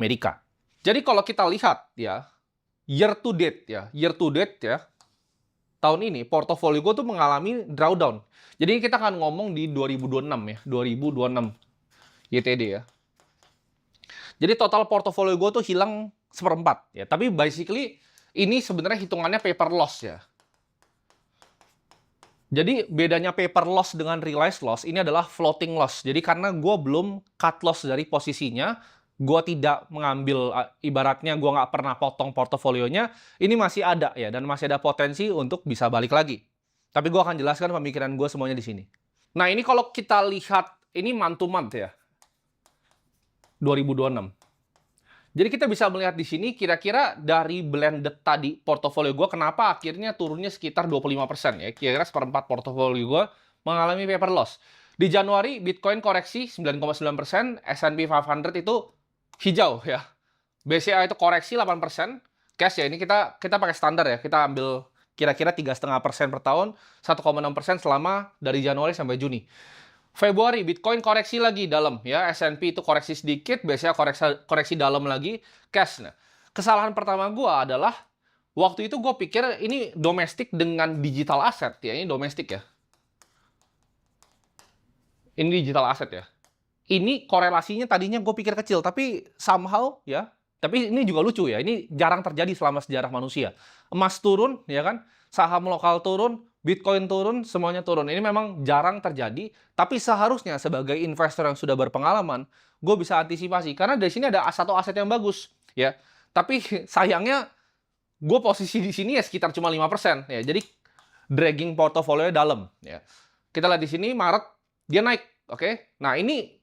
Amerika. Jadi kalau kita lihat ya, year to date ya, tahun ini portofolio gue tuh mengalami drawdown. Jadi kita akan ngomong di 2026 ya, 2026 YTD ya. Jadi total portofolio gue tuh hilang seperempat ya. Tapi basically ini sebenarnya hitungannya paper loss ya. Jadi bedanya paper loss dengan realized loss ini adalah floating loss. Jadi karena gue belum cut loss dari posisinya, gue tidak mengambil, ibaratnya gue nggak pernah potong portofolionya, ini masih ada ya, dan masih ada potensi untuk bisa balik lagi. Tapi gue akan jelaskan pemikiran gue semuanya di sini. Nah ini kalau kita lihat, ini month to month ya, 2026. Jadi kita bisa melihat di sini kira-kira dari blended tadi portofolio gue kenapa akhirnya turunnya sekitar 25% ya. Kira-kira seperempat portofolio gue mengalami paper loss. Di Januari Bitcoin koreksi 9,9%, S&P 500 itu hijau ya. BCA itu koreksi 8%. Cash ya, ini kita pakai standar ya. Kita ambil kira-kira 3,5% per tahun, 1,6% selama dari Januari sampai Juni. Februari Bitcoin koreksi lagi dalam ya, S&P itu koreksi sedikit, biasanya koreksi dalam lagi, cash. Nah, kesalahan pertama gue adalah waktu itu gue pikir ini domestik dengan digital asset ya, ini domestik ya. Ini digital asset ya. Ini korelasinya tadinya gue pikir kecil, tapi somehow ya, tapi ini juga lucu ya, ini jarang terjadi selama sejarah manusia. Emas turun ya kan, saham lokal turun, Bitcoin turun, semuanya turun. Ini memang jarang terjadi, tapi seharusnya sebagai investor yang sudah berpengalaman, gue bisa antisipasi. Karena dari sini ada satu aset yang bagus, ya. Tapi sayangnya, gue posisi di sini ya sekitar cuma 5%. Ya. Jadi, dragging portofolio dalam. Ya. Kita lihat di sini, Maret, dia naik. Oke. Nah, ini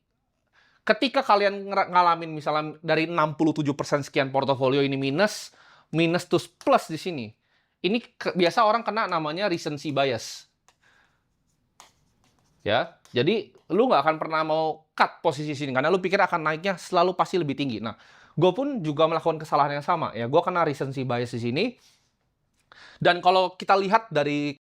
ketika kalian ngalamin misalnya dari 67% sekian portofolio ini minus to plus di sini. Ini biasa orang kena namanya recency bias. Ya, jadi lu nggak akan pernah mau cut posisi sini karena lu pikir akan naiknya selalu pasti lebih tinggi. Nah, gue pun juga melakukan kesalahan yang sama ya. Gue kena recency bias di sini. Dan kalau kita lihat dari